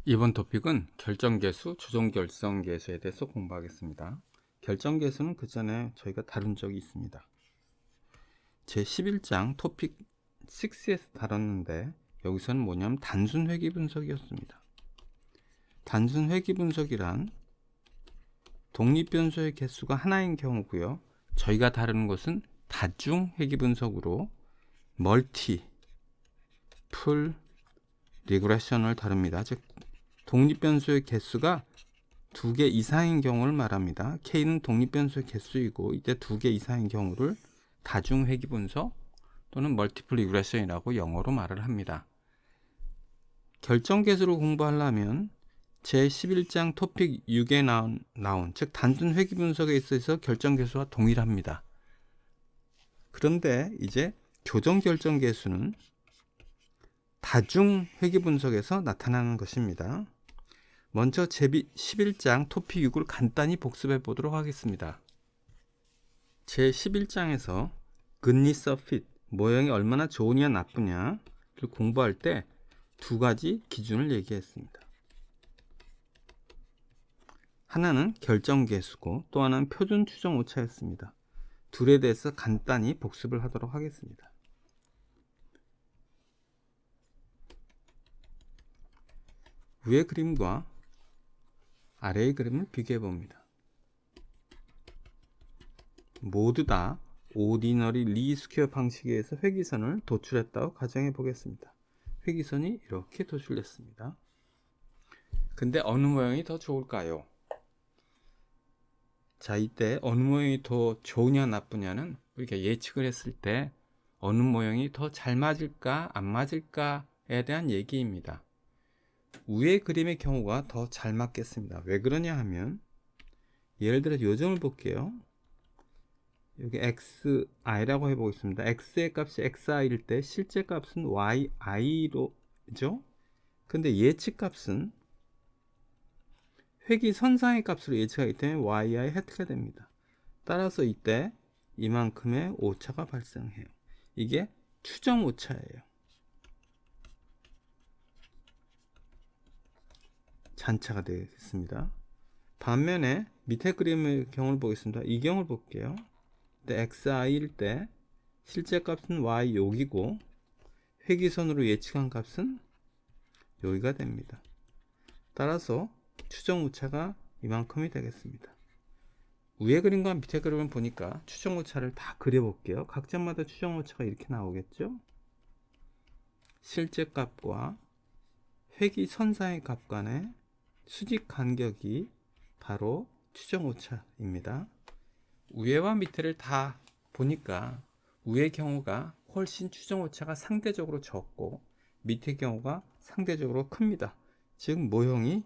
이번 토픽은 결정계수, 조정결정계수에 대해서 공부하겠습니다. 결정계수는 그 전에 저희가 다룬 적이 있습니다. 제11장 토픽 6에서 다뤘는데 여기서는 뭐냐면 단순 회귀 분석이었습니다. 단순 회귀 분석이란 독립변수의 개수가 하나인 경우고요. 저희가 다루는 것은 다중 회귀 분석으로 멀티, 풀, 리그레션을 다룹니다. 즉 독립변수의 개수가 2개 이상인 경우를 말합니다. K는 독립변수의 개수이고 이때 2개 이상인 경우를 다중 회귀 분석 또는 멀티플 리그레션이라고 영어로 말을 합니다. 결정계수를 공부하려면 제11장 토픽 6에 나온 즉 단순 회귀 분석에 있어서 결정계수와 동일합니다. 그런데 이제 조정결정계수는 다중 회귀 분석에서 나타나는 것입니다. 먼저 제11장 토픽 6을 간단히 복습해 보도록 하겠습니다. 제11장에서 goodness of fit, 모형이 얼마나 좋으냐 나쁘냐를 공부할 때 2가지 기준을 얘기했습니다. 하나는 결정계수고 또 하나는 표준 추정 오차였습니다. 둘에 대해서 간단히 복습을 하도록 하겠습니다. 위의 그림과 아래의 그림을 비교해 봅니다. 모두 다 오디너리 리스퀘어 방식에 의해서 회기선을 도출했다고 가정해 보겠습니다. 회기선이 이렇게 도출됐습니다. 근데 어느 모양이 더 좋을까요? 자, 이때 어느 모양이 더 좋으냐 나쁘냐는 우리가 예측을 했을 때 어느 모양이 더 잘 맞을까 안 맞을까에 대한 얘기입니다. 위의 그림의 경우가 더 잘 맞겠습니다. 왜 그러냐 하면 예를 들어 요점을 볼게요. 여기 xi라고 해보겠습니다. x의 값이 xi일 때 실제 값은 yi로죠. 근데 예측 값은 회귀 선상의 값으로 예측하기 때문에 yi 해트가 됩니다. 따라서 이때 이만큼의 오차가 발생해요. 이게 추정 오차예요. 잔차가 되겠습니다. 반면에 밑에 그림의 경우를 보겠습니다. 이 경우를 볼게요. xi일 때 실제 값은 y 여기고 회기선으로 예측한 값은 여기가 됩니다. 따라서 추정 오차가 이만큼이 되겠습니다. 위의 그림과 밑에 그림을 보니까 추정 오차를 다 그려볼게요. 각 점마다 추정 오차가 이렇게 나오겠죠. 실제 값과 회기선상의 값 간의 수직 간격이 바로 추정 오차입니다. 위에와 밑에를 다 보니까 위의 경우가 훨씬 추정 오차가 상대적으로 적고 밑의 경우가 상대적으로 큽니다. 즉 모형이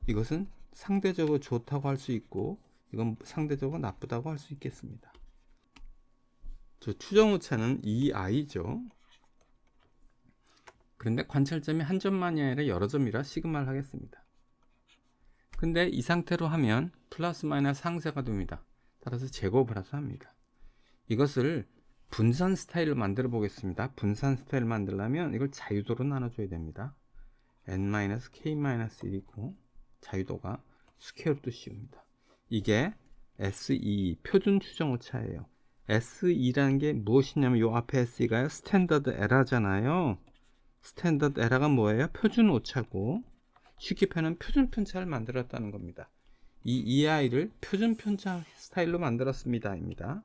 이것은 상대적으로 좋다고 할 수 있고 이건 상대적으로 나쁘다고 할 수 있겠습니다. 추정 오차는 2i죠. 그런데 관찰점이 한 점만이 아니라 여러 점이라 시그마를 하겠습니다. 근데 이 상태로 하면 플러스 마이너스 상쇄가 됩니다. 따라서 제곱을 해서 합니다. 이것을 분산 스타일을 만들어 보겠습니다. 분산 스타일을 만들려면 이걸 자유도로 나눠줘야 됩니다. n-k-1이고 자유도가 스퀘어루트 씌웁니다. 이게 SE 표준 추정 오차예요. SE라는 게 무엇이냐면 요 앞에 SE가요 스탠더드 에러잖아요. 스탠더드 에러가 뭐예요? 표준 오차고 쉽게 표현하면 표준 편차를 만들었다는 겁니다. 이 EI를 표준 편차 스타일로 만들었습니다. 입니다.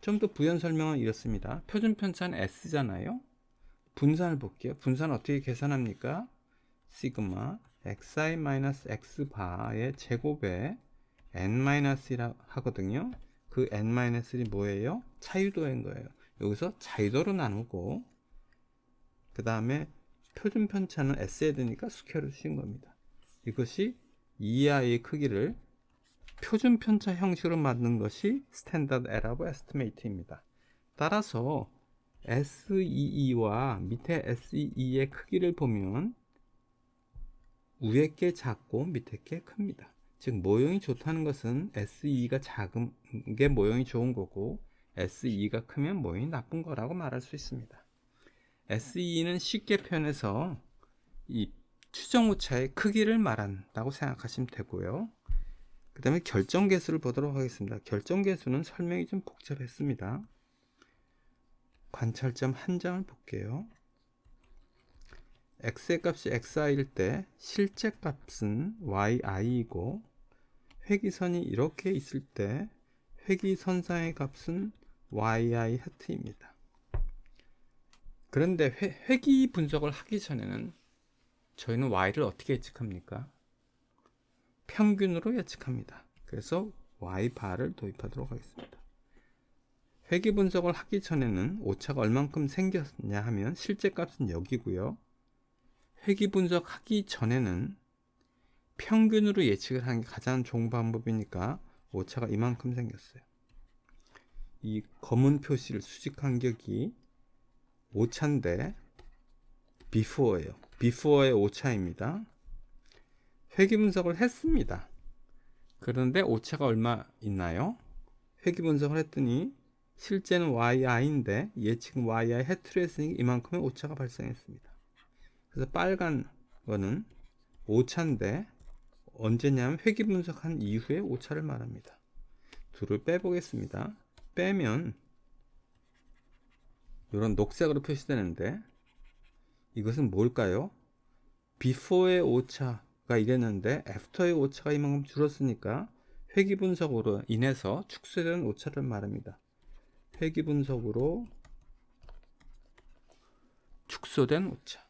좀 더 부연 설명은 이렇습니다. 표준 편차는 S잖아요. 분산을 볼게요. 분산 어떻게 계산합니까? 시그마 xi-x바의 제곱에 n-1이라 하거든요. 그 n-1이 뭐예요? 차유도인 거예요. 여기서 차유도로 나누고 그 다음에 표준 편차는 S에 드니까 스퀘어로 씌운 겁니다. 이것이 EI의 크기를 표준 편차 형식으로 만든 것이 스탠다드 에러브 에스티메이트입니다. 따라서 SEE와 밑에 SE의 크기를 보면 위에 게 작고 밑에 게 큽니다. 즉 모형이 좋다는 것은 SE가 작은 게 모형이 좋은 거고 SE가 크면 모형이 나쁜 거라고 말할 수 있습니다. SE는 쉽게 표현해서 이 추정 오차의 크기를 말한다고 생각하시면 되고요. 그 다음에 결정계수를 보도록 하겠습니다. 결정계수는 설명이 좀 복잡했습니다. 관찰점 한 장을 볼게요. x의 값이 xi일 때 실제 값은 yi이고 회기선이 이렇게 있을 때 회기선상의 값은 yi 해트입니다. 그런데 회기 분석을 하기 전에는 저희는 y를 어떻게 예측합니까? 평균으로 예측합니다. 그래서 y바를 도입하도록 하겠습니다. 회기 분석을 하기 전에는 오차가 얼만큼 생겼냐 하면 실제 값은 여기고요. 회기 분석하기 전에는 평균으로 예측을 하는 게 가장 좋은 방법이니까 오차가 이만큼 생겼어요. 이 검은 표시를 수직 간격이 오차인데 before예요. before의 오차입니다. 회기 분석을 했습니다. 그런데 오차가 얼마 있나요? 회기 분석을 했더니 실제는 yi인데 예측은 yi 해트로 했으니 이만큼의 오차가 발생했습니다. 그래서 빨간 거는 오차인데 언제냐면 회기 분석한 이후에 오차를 말합니다. 둘을 빼보겠습니다. 빼면 이런 녹색으로 표시되는데 이것은 뭘까요? before의 오차가 이랬는데 after의 오차가 이만큼 줄었으니까 회기 분석으로 인해서 축소된 오차를 말합니다. 회기 분석으로 축소된 오차.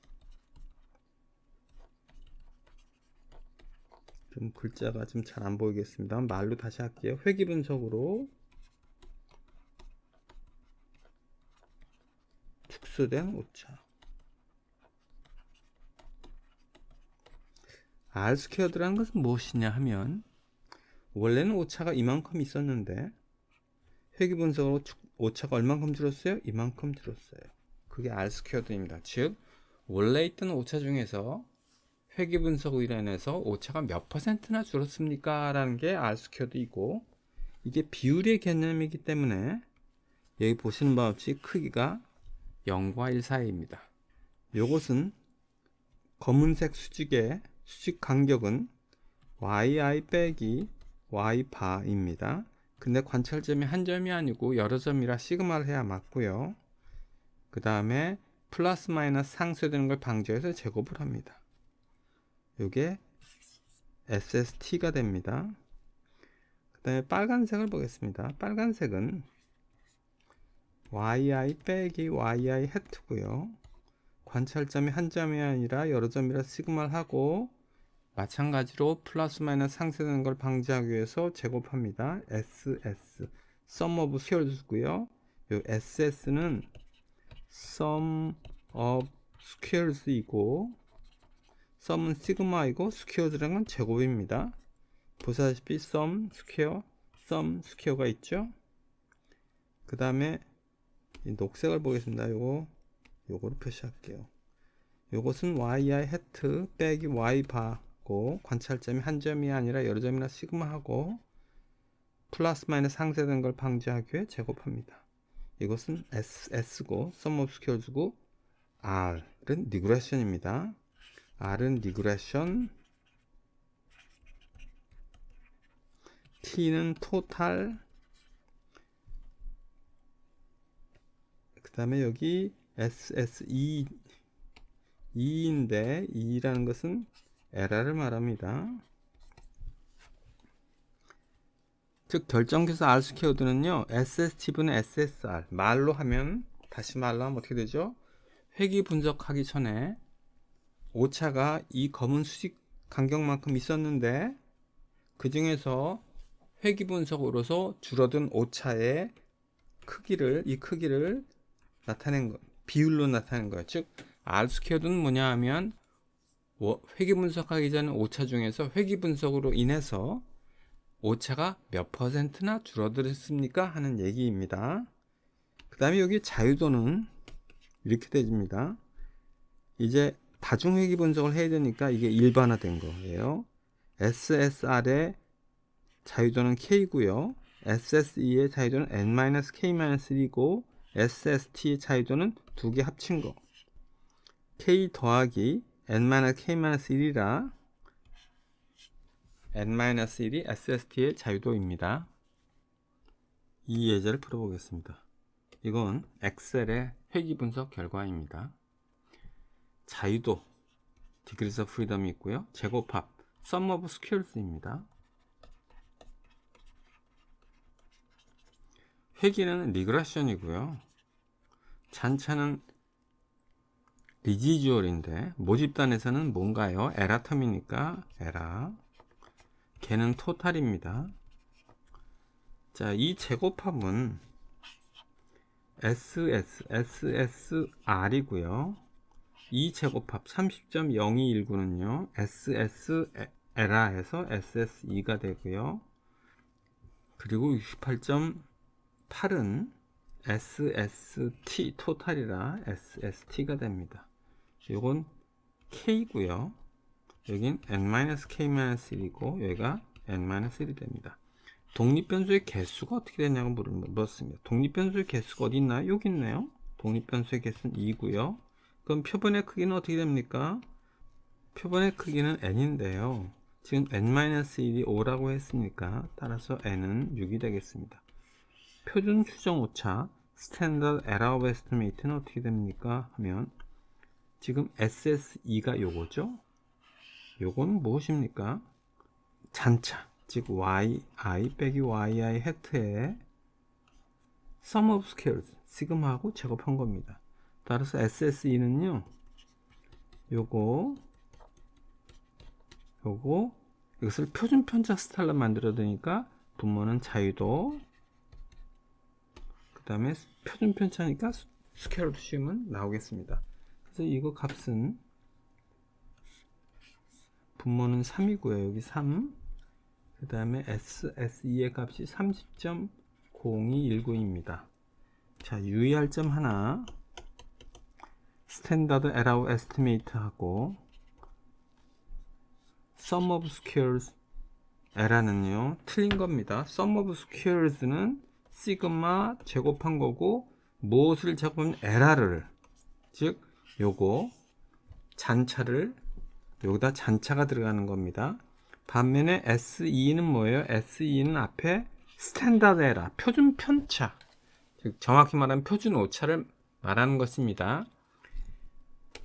좀 글자가 좀 잘 안 보이겠습니다. 말로 다시 할게요. 회기 분석으로 축소된 오차. R 스퀘어드라는 것은 무엇이냐 하면 원래는 오차가 이만큼 있었는데 회기 분석으로 오차가 얼만큼 줄었어요? 이만큼 줄었어요. 그게 R 스퀘어드입니다. 즉 원래 있던 오차 중에서 회기 분석으로 인해서 오차가 몇 %나 줄었습니까? 라는 게 R 스퀘어드이고 이게 비율의 개념이기 때문에 여기 보시는 바와 같이 크기가 0과 1 사이입니다. 이것은 검은색 수직의 수직 간격은 yi 빼기 y 바입니다. 근데 관찰점이 한 점이 아니고 여러 점이라 시그마를 해야 맞고요. 그 다음에 플러스 마이너스 상쇄되는 걸 방지해서 제곱을 합니다. 이게 SST가 됩니다. 그 다음에 빨간색을 보겠습니다. 빨간색은 yi 빼기 yi 해트고요. 관찰점이 한 점이 아니라 여러 점이라 시그마를 하고 마찬가지로 플러스 마이너스 상쇄되는 걸 방지하기 위해서 제곱합니다. SS sum of squares고요. 이 SS는 sum of squares이고 sum은 시그마이고 squares라는 건 제곱입니다. 보시다시피 sum square가 있죠. 그 다음에 녹색을 보겠습니다. 요거로 표시할게요. 요것은 yi 해트 빼기 y 바고 관찰점이 한 점이 아니라 여러 점이나 시그마하고 플러스 마이너스 상쇄되는 걸 방지하기 위해 제곱합니다. 이것은 S고 sum of squares고 R은 리그레션입니다. R은 리그레션, T는 토탈, 그 다음에 여기 SSE인데 E라는 것은 에러를 말합니다. 즉 결정계수 R스퀘어드는요 SST분의 SSR 말로 하면 어떻게 되죠? 회기 분석하기 전에 오차가 이 검은 수직 간격만큼 있었는데 그 중에서 회기 분석으로서 줄어든 오차의 이 크기를 나타낸 거, 비율로 나타낸 거예요. 즉 R스퀘어드는 뭐냐 하면 회기 분석하기 전에 오차 중에서 회기 분석으로 인해서 오차가 몇 %나 줄어들었습니까? 하는 얘기입니다. 그 다음에 여기 자유도는 이렇게 되집니다. 이제 다중회기 분석을 해야 되니까 이게 일반화된 거예요. SSR의 자유도는 K고요. SSE의 자유도는 N-K-1이고 SST의 자유도는 두 개 합친 거 K 더하기 n-k-1이라 n-1이 SST의 자유도입니다. 이 예제를 풀어보겠습니다. 이건 엑셀의 회귀 분석 결과입니다. 자유도 Degrees of Freedom이 있고요. 제곱합 Sum of Squares입니다. 회귀는 리그레션이고요. 잔차는 리지주얼인데 모집단에서는 뭔가요? 에라텀이니까 에라. 걔는 토탈입니다. 자, 이 제곱합은 SSR이고요. 이 제곱합 30.0219는요 SS 에라에서 SSE가 되고요. 그리고 68.8은 SST 토탈이라 SST가 됩니다. 요건 K고요. 여긴 n-k-1이고 여기가 n-1이 됩니다. 독립변수의 개수가 어떻게 되냐고 물었습니다. 독립변수의 개수가 어디 있나요? 여기 있네요. 독립변수의 개수는 2고요. 그럼 표본의 크기는 어떻게 됩니까? 표본의 크기는 n인데요. 지금 n-1이 5라고 했으니까 따라서 n은 6이 되겠습니다. 표준 추정 오차 Standard Error of Estimate는 어떻게 됩니까? 하면 지금 SSE가 요거죠. 요건 무엇입니까? 잔차, 즉 yi 빼기 yi 해트의 sum of squares 시그마하고 제곱한 겁니다. 따라서 SSE는요 이것을 표준 편차 스타일로 만들어 두니까 분모는 자유도, 그 다음에 표준 편차니까 스퀘어루트 씌우면 나오겠습니다. 그래서 이거 값은 분모는 3이고요. 여기 3, 그 다음에 SSE의 값이 30.0219입니다. 자, 유의할 점 하나, 스탠다드 에러 에스티메이트 하고 Sum of Squares 에라는요 틀린 겁니다. Sum of Squares는 시그마 제곱한 거고 무엇을 제곱하면 에라를, 즉 요거 잔차를 여기다 잔차가 들어가는 겁니다. 반면에 SE는 뭐예요? SE는 앞에 스탠다드 에러 표준 편차, 즉 정확히 말하면 표준 오차를 말하는 것입니다.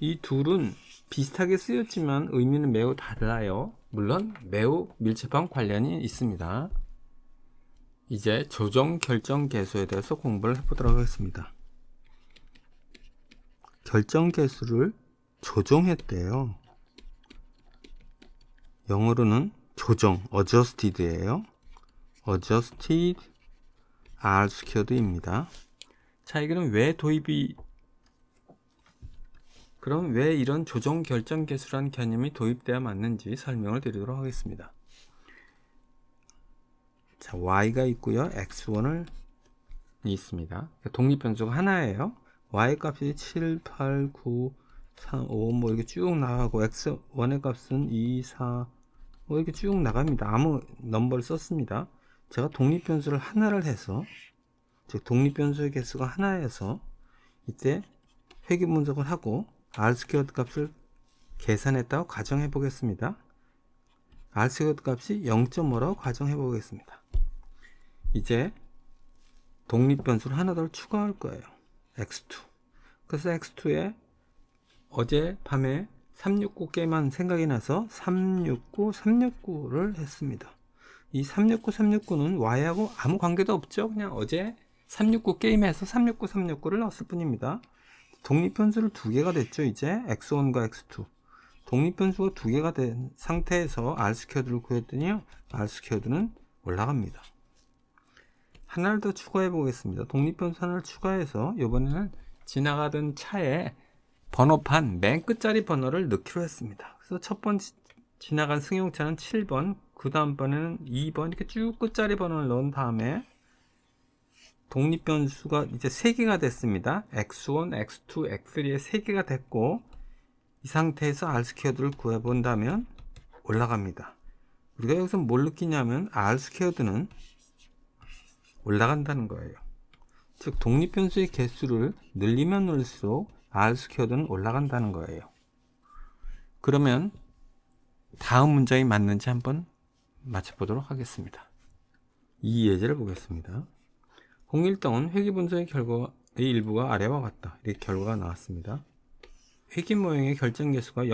이 둘은 비슷하게 쓰였지만 의미는 매우 달라요. 물론 매우 밀접한 관련이 있습니다. 이제 조정 결정 계수에 대해서 공부를 해보도록 하겠습니다. 결정 계수를 조정했대요. 영어로는 조정, adjusted예요. adjusted R squared입니다. 자, 이거는 그럼 왜 이런 조정 결정 계수라는 개념이 도입되어야 맞는지 설명을 드리도록 하겠습니다. 자, y가 있고요. x1이 있습니다. 독립변수가 하나예요. y 값이 7, 8, 9, 3, 5 뭐 이렇게 쭉 나가고 x1의 값은 2, 4 뭐 이렇게 쭉 나갑니다. 아무 넘버를 썼습니다. 제가 독립변수를 하나를 해서, 즉 독립변수의 개수가 하나여서 이때 회귀 분석을 하고 R² 값을 계산했다고 가정해 보겠습니다. R² 값이 0.5라고 가정해 보겠습니다. 이제 독립변수를 하나 더 추가할 거예요. x2. 그래서 x2에 어제 밤에 369 게임한 생각이 나서 369를 했습니다. 이 369는 y하고 아무 관계도 없죠. 그냥 어제 369 게임해서 369를 넣었을 뿐입니다. 독립변수를 두 개가 됐죠. 이제 x1과 x2 독립변수가 두 개가 된 상태에서 R²를 구했더니요 R²는 올라갑니다. 하나를 더 추가해 보겠습니다. 독립변수 하나를 추가해서 이번에는 지나가던 차에 번호판 맨 끝자리 번호를 넣기로 했습니다. 그래서 첫 번째 지나간 승용차는 7번, 그 다음 번에는 2번 이렇게 쭉 끝자리 번호를 넣은 다음에 독립변수가 이제 3개가 됐습니다. x1, x2, x3에 3개가 됐고 이 상태에서 R²를 구해본다면 올라갑니다. 우리가 여기서 뭘 느끼냐면 R²는 올라간다는 거예요. 즉 독립변수의 개수를 늘리면 늘릴수록 R²는 올라간다는 거예요. 그러면 다음 문장이 맞는지 한번 맞춰보도록 하겠습니다. 이 예제를 보겠습니다. 홍일동은 회귀 분석의 결과의 일부가 아래와 같다. 이렇게 결과가 나왔습니다. 회귀 모형의 결정 개수가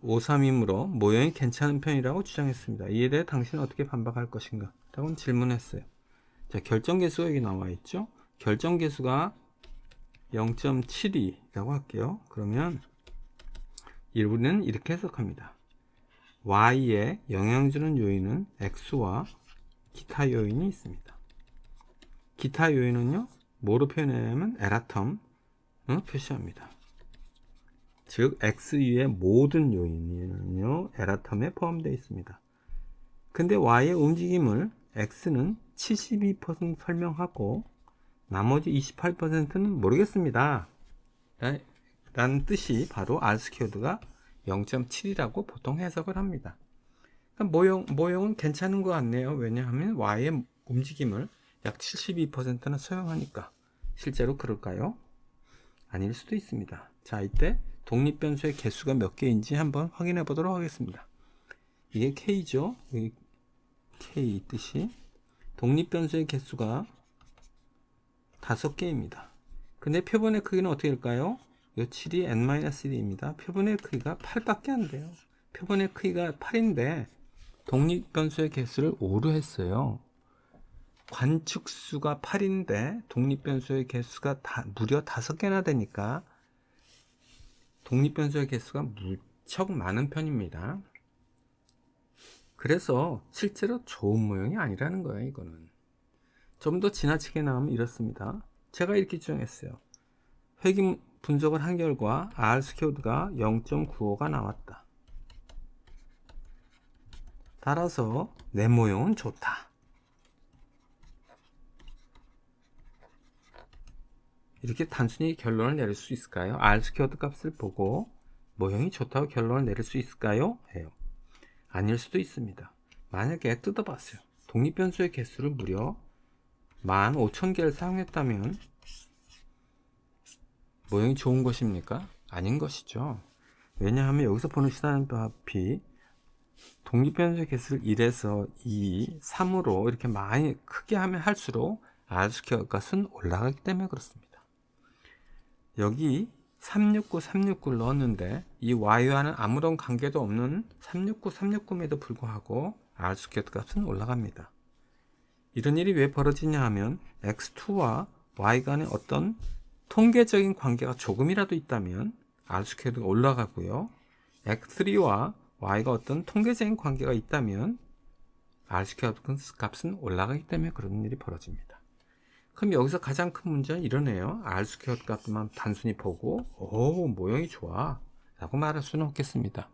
0.7253이므로 모형이 괜찮은 편이라고 주장했습니다. 이에 대해 당신은 어떻게 반박할 것인가? 라고 질문했어요. 자, 결정 개수가 여기 나와 있죠? 결정 개수가 0.72라고 할게요. 그러면 우리는 이렇게 해석합니다. Y에 영향 주는 요인은 X와 기타 요인이 있습니다. 기타 요인은요, 뭐로 표현하냐면 에라텀 표시합니다. 즉 X 위의 모든 요인은요, 에라텀에 포함되어 있습니다. 근데 Y의 움직임을 X는 72% 설명하고 나머지 28%는 모르겠습니다. 라는 뜻이 바로 R 스퀘어드가 0.7이라고 보통 해석을 합니다. 그러니까 모형은 괜찮은 것 같네요. 왜냐하면 Y의 움직임을 약 72%는 소용하니까. 실제로 그럴까요? 아닐 수도 있습니다. 자, 이때 독립변수의 개수가 몇 개인지 한번 확인해 보도록 하겠습니다. 이게 K죠. 여기 K 뜻이 독립변수의 개수가 5개입니다. 근데 표본의 크기는 어떻게 될까요? 이 7이 n-1입니다. 표본의 크기가 8밖에 안 돼요. 표본의 크기가 8인데 독립변수의 개수를 5로 했어요. 관측수가 8인데 독립변수의 개수가 무려 5개나 되니까 독립변수의 개수가 무척 많은 편입니다. 그래서 실제로 좋은 모형이 아니라는 거예요. 이거는 좀 더 지나치게 나오면 이렇습니다. 제가 이렇게 주장했어요. 회귀 분석을 한 결과 R스퀘어드가 0.95가 나왔다. 따라서 내 모형은 좋다. 이렇게 단순히 결론을 내릴 수 있을까요? R스퀘어드 값을 보고 모형이 좋다고 결론을 내릴 수 있을까요? 해요. 아닐 수도 있습니다. 만약에 뜯어봤어요. 독립변수의 개수를 무려 15,000개를 사용했다면 모형이 좋은 것입니까? 아닌 것이죠. 왜냐하면 여기서 보시다는 바피 독립변수의 개수를 1에서 2, 3으로 이렇게 많이 크게 하면 할수록 R스퀘어 값은 올라가기 때문에 그렇습니다. 여기 369, 369를 넣었는데 이 Y와는 아무런 관계도 없는 369, 369임에도 불구하고 R스퀘어 값은 올라갑니다. 이런 일이 왜 벌어지냐 하면 X2와 Y 간의 어떤 통계적인 관계가 조금이라도 있다면 R스퀘어가 올라가고요. X3와 Y가 어떤 통계적인 관계가 있다면 R스퀘어 값은 올라가기 때문에 그런 일이 벌어집니다. 그럼 여기서 가장 큰 문제는 이러네요. R스퀘어 값만 단순히 보고 모형이 좋아 라고 말할 수는 없겠습니다.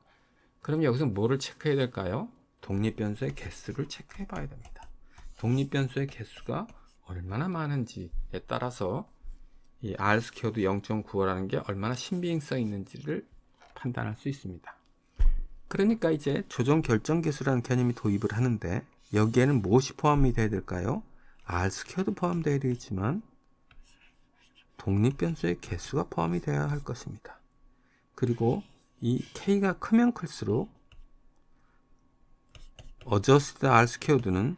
그럼 여기서 뭐를 체크해야 될까요? 독립변수의 개수를 체크해 봐야 됩니다. 독립변수의 개수가 얼마나 많은지에 따라서 이 R스퀘어드 0.95라는 게 얼마나 신빙성 있는지를 판단할 수 있습니다. 그러니까 이제 조정 결정 개수라는 개념이 도입을 하는데 여기에는 무엇이 포함이 되어야 될까요? R스퀘어도 포함되어야 되겠지만 독립변수의 개수가 포함이 되어야 할 것입니다. 그리고 이 K가 크면 클수록 adjusted R스퀘어드는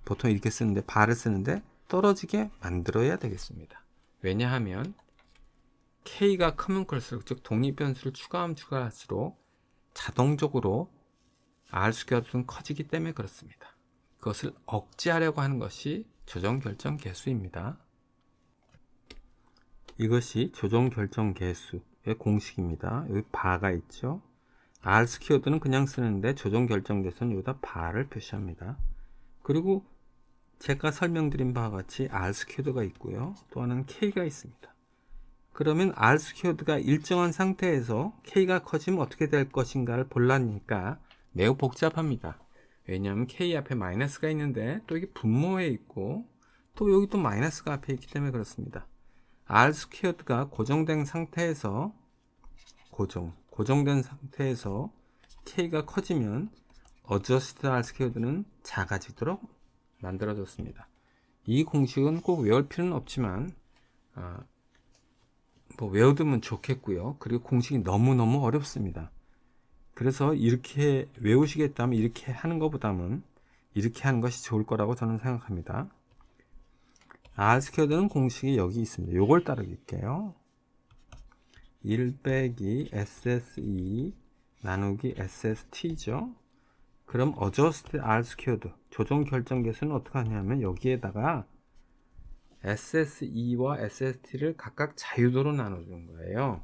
보통 이렇게 쓰는데 bar를 쓰는데 떨어지게 만들어야 되겠습니다. 왜냐하면 K가 크면 클수록 즉 독립변수를 추가하면 추가할수록 자동적으로 R스퀘어는 커지기 때문에 그렇습니다. 그것을 억제하려고 하는 것이 조정결정 개수입니다. 이것이 조정결정 개수의 공식입니다. 여기 바가 있죠. R스퀘어드는 그냥 쓰는데 조정결정 개수는 여기다 바를 표시합니다. 그리고 제가 설명드린 바와 같이 R스퀘어드가 있고요. 또 하나는 K가 있습니다. 그러면 R스퀘어드가 일정한 상태에서 K가 커지면 어떻게 될 것인가를 보려니까 매우 복잡합니다. 왜냐하면 K 앞에 마이너스가 있는데 또 이게 분모에 있고 또 여기 또 마이너스가 앞에 있기 때문에 그렇습니다. R스퀘어드가 고정된 상태에서 고정된 상태에서 K가 커지면 adjusted R스퀘어드는 작아지도록 만들어졌습니다. 이 공식은 꼭 외울 필요는 없지만 뭐 외워두면 좋겠고요. 그리고 공식이 너무너무 어렵습니다. 그래서 이렇게 외우시겠다면 이렇게 하는 것보다는 이렇게 하는 것이 좋을 거라고 저는 생각합니다. R스퀘어드는 공식이 여기 있습니다. 요걸 따르길게요. 1 빼기 SSE 나누기 SST죠. 그럼 adjust R스퀘어드 조정 결정계수는 어떻게 하냐면 여기에다가 SSE와 SST를 각각 자유도로 나눠주는 거예요.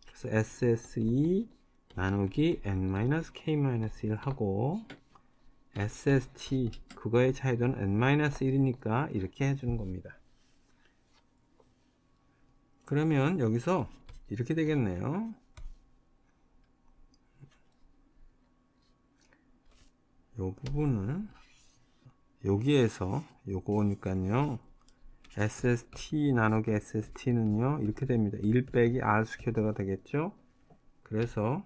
그래서 SSE 나누기 n-k-1 하고 SST 그거의 자유도는 n-1이니까 이렇게 해주는 겁니다. 그러면 여기서 이렇게 되겠네요. 요 부분을 여기에서 요거니까요. SST 나누기 SST는요 이렇게 됩니다. 1 빼기 R 스퀘어드가 되겠죠. 그래서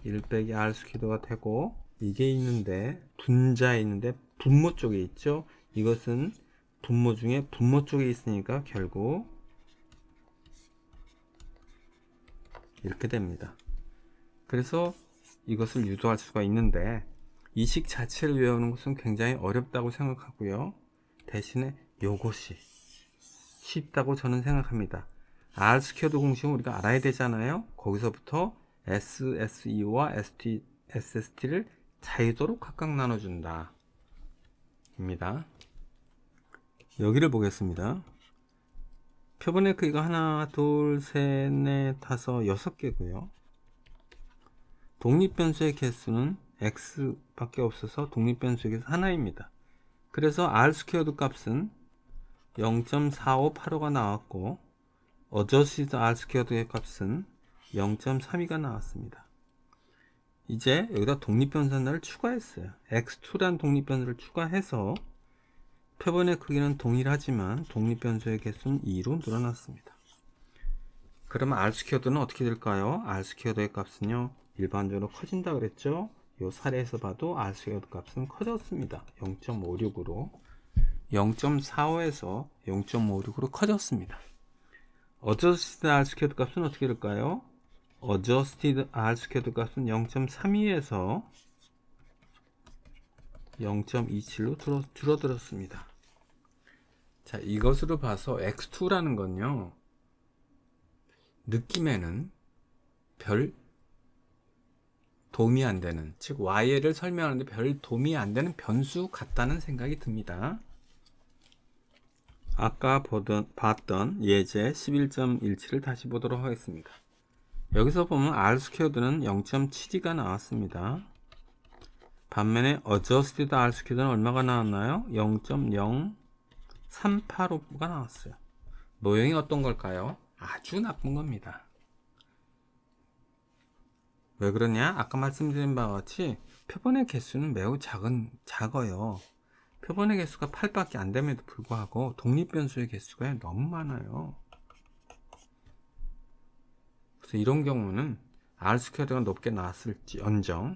1 빼기 R 스퀘어드가 되고 이게 있는데 분자에 있는데 분모 쪽에 있죠. 이것은 분모 중에 분모 쪽에 있으니까 결국 이렇게 됩니다. 그래서 이것을 유도할 수가 있는데 이 식 자체를 외우는 것은 굉장히 어렵다고 생각하고요. 대신에 요것이 쉽다고 저는 생각합니다. R스퀘어드 공식은 우리가 알아야 되잖아요. 거기서부터 SSE와 SST를 자유도로 각각 나눠준다 입니다. 여기를 보겠습니다. 표본의 크기가 하나, 둘, 셋, 넷, 다섯, 6개고요. 독립변수의 개수는 x 밖에 없어서 독립변수의 개수 하나입니다. 그래서 R스퀘어드 값은 0.4585가 나왔고 어저시드 R스퀘어드의 값은 0.32가 나왔습니다. 이제 여기다 독립변수 하나를 추가했어요. x2란 독립변수를 추가해서 표본의 크기는 동일하지만 독립변수의 개수는 2로 늘어났습니다. 그러면 R스퀘어드는 어떻게 될까요? R스퀘어드의 값은요 일반적으로 커진다 그랬죠? 이 사례에서 봐도 R스퀘어드 값은 커졌습니다. 0.56으로 0.45에서 0.56으로 커졌습니다. 어저스티드 R스퀘어드 값은 어떻게 될까요? 어저스티드 R스퀘어드 값은 0.32에서 0.27로 줄어들었습니다. 자, 이것으로 봐서 x2라는 건요 느낌에는 별 도움이 안 되는, 즉 y를 설명하는데 별 도움이 안 되는 변수 같다는 생각이 듭니다. 아까 봤던 예제 11.17을 다시 보도록 하겠습니다. 여기서 보면 R스퀘어드는 0.72가 나왔습니다. 반면에 adjusted R스퀘어드는 얼마가 나왔나요? 0.0385가 나왔어요. 모형이 어떤 걸까요? 아주 나쁜 겁니다. 왜 그러냐? 아까 말씀드린 바와 같이 표본의 개수는 매우 작아요. 표본의 개수가 8밖에 안 됨에도 불구하고 독립변수의 개수가 너무 많아요. 그래서 이런 경우는 R스퀘어드가 높게 나왔을지언정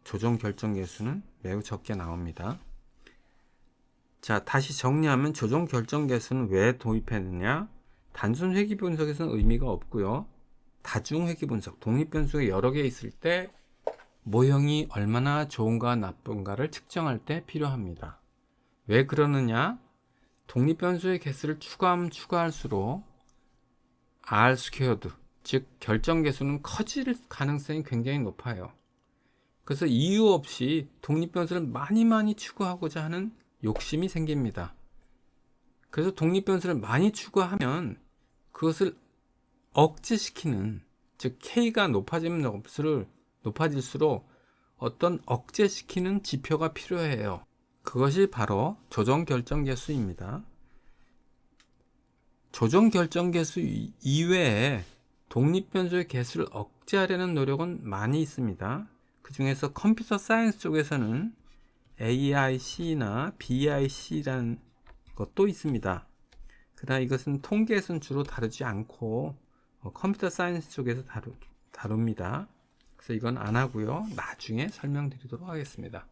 조정 결정 개수는 매우 적게 나옵니다. 자, 다시 정리하면 조정 결정 개수는 왜 도입했느냐? 단순 회귀 분석에서는 의미가 없고요. 다중 회귀 분석, 독립변수가 여러 개 있을 때 모형이 얼마나 좋은가 나쁜가를 측정할 때 필요합니다. 왜 그러느냐? 독립변수의 개수를 추가하면 추가할수록 R스퀘어드, 즉 결정 개수는 커질 가능성이 굉장히 높아요. 그래서 이유 없이 독립변수를 많이 추가하고자 하는 욕심이 생깁니다. 그래서 독립변수를 많이 추가하면 그것을 억제시키는, 즉 K가 높아질수록 어떤 억제시키는 지표가 필요해요. 그것이 바로 조정결정계수입니다. 조정결정계수 이외에 독립변수의 개수를 억제하려는 노력은 많이 있습니다. 그 중에서 컴퓨터 사이언스 쪽에서는 AIC나 BIC라는 것도 있습니다. 그러나 이것은 통계에서는 주로 다루지 않고 컴퓨터 사이언스 쪽에서 다룹니다. 그래서 이건 안 하고요. 나중에 설명드리도록 하겠습니다.